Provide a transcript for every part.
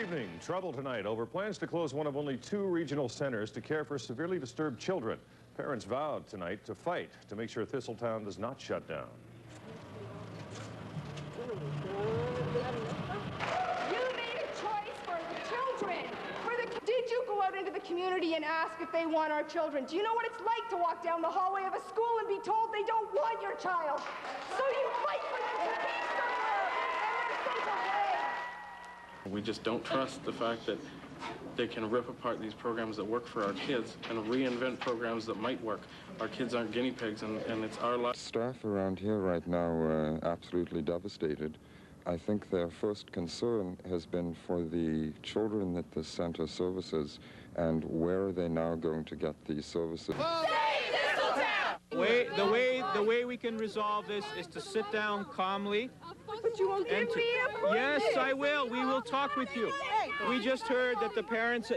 evening. Trouble tonight over plans to close one of only 2 regional centers to care for severely disturbed children. Parents vowed tonight to fight to make sure Thistletown does not shut down. You made a choice for the children. Did you go out into the community and ask if they want our children? Do you know what it's like to walk down the hallway of a school and be told they don't want your child? So you fight for them to be somewhere, and they're safe away. We just don't trust the fact that they can rip apart these programs that work for our kids and reinvent programs that might work. Our kids aren't guinea pigs, and it's our life. Staff around here right now are absolutely devastated. I think their first concern has been for the children that the center services, and where are they now going to get these services? The way we can resolve this is to sit down calmly. But you won't give me a break. Yes, I will. We will talk with you. We just heard that the parents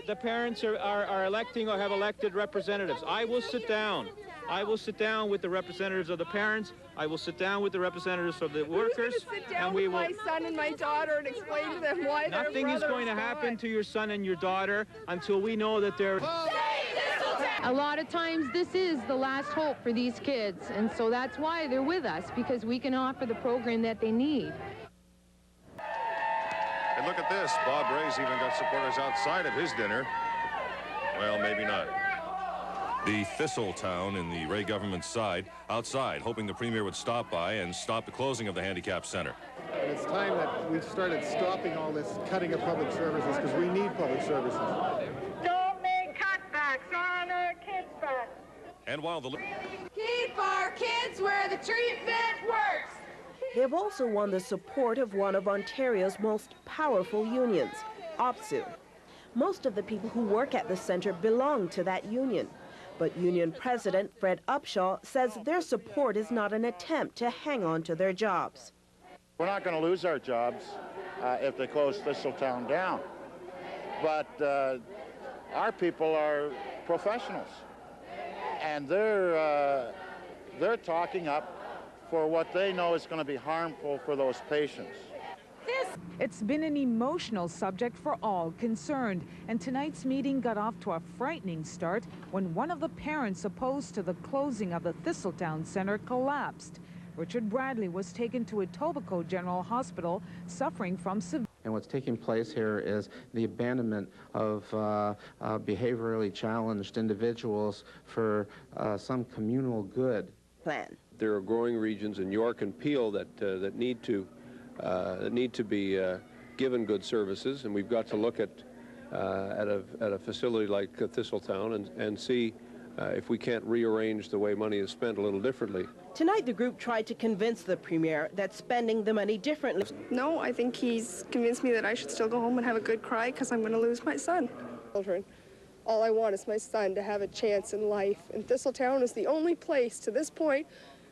are electing or have elected representatives. I will sit down. I will sit down with the representatives of the parents. I will sit down with the representatives of the workers, Sit down and we will. with my son and my daughter and explain to them why their Nothing is going to happen to your son and your daughter until we know that they're. A lot of times this is the last hope for these kids, and so that's why they're with us, because we can offer the program that they need. And look at this. Bob Ray's even got supporters outside of his dinner. Well, maybe not. The Thistletown in the Ray government side outside, hoping the Premier would stop by and stop the closing of the handicap center. And it's time that we started stopping all this cutting of public services, because we need public services. Don't make cutbacks on our kids' fund. And while the... Keep our kids where the treatment works. They have also won the support of one of Ontario's most powerful unions, OPSU. Most of the people who work at the centre belong to that union. But union president Fred Upshaw says their support is not an attempt to hang on to their jobs. We're not going to lose our jobs if they close Thistletown down. But our people are professionals, and they're talking up for what they know is going to be harmful for those patients. It's been an emotional subject for all concerned, and tonight's meeting got off to a frightening start when one of the parents opposed to the closing of the Thistletown Centre collapsed. Richard Bradley was taken to Etobicoke General Hospital suffering from severe. And what's taking place here is the abandonment of behaviorally challenged individuals for some communal good. Plan. There are growing regions in York and Peel that need to be given good services, and we've got to look at a facility like Thistletown and see if we can't rearrange the way money is spent a little differently. Tonight, the group tried to convince the Premier that spending the money differently. No, I think he's convinced me that I should still go home and have a good cry because I'm going to lose my son. Children, all I want is my son to have a chance in life, and Thistletown is the only place to this point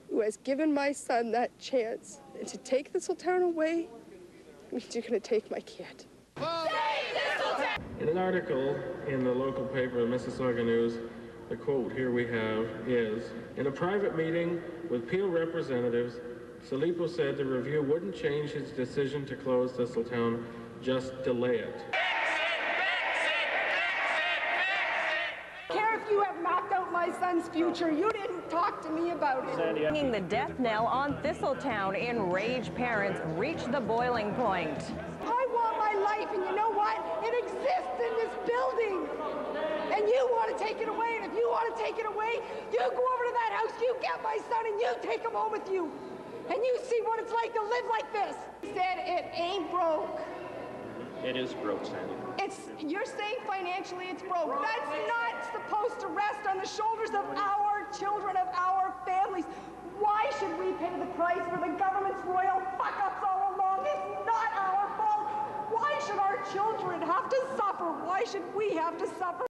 who has given my son that chance. And to take Thistletown away means you're going to take my kid. In an article in the local paper, the Mississauga News, the quote here we have is, in a private meeting with Peel representatives, Salipo said the review wouldn't change his decision to close Thistletown, just delay it. You have mapped out my son's future. You didn't talk to me about it. Ringing the death knell on Thistletown, enraged parents reach the boiling point. I want my life, and you know what? It exists in this building. And you want to take it away, and if you want to take it away, you go over to that house, you get my son, and you take him home with you. And you see what it's like to live like this. He said it ain't broke. It is broke, Sandy. You're saying financially it's broke. That's not supposed to rest on the shoulders of our children, of our families. Why should we pay the price for the government's royal fuck-ups all along? It's not our fault. Why should our children have to suffer? Why should we have to suffer?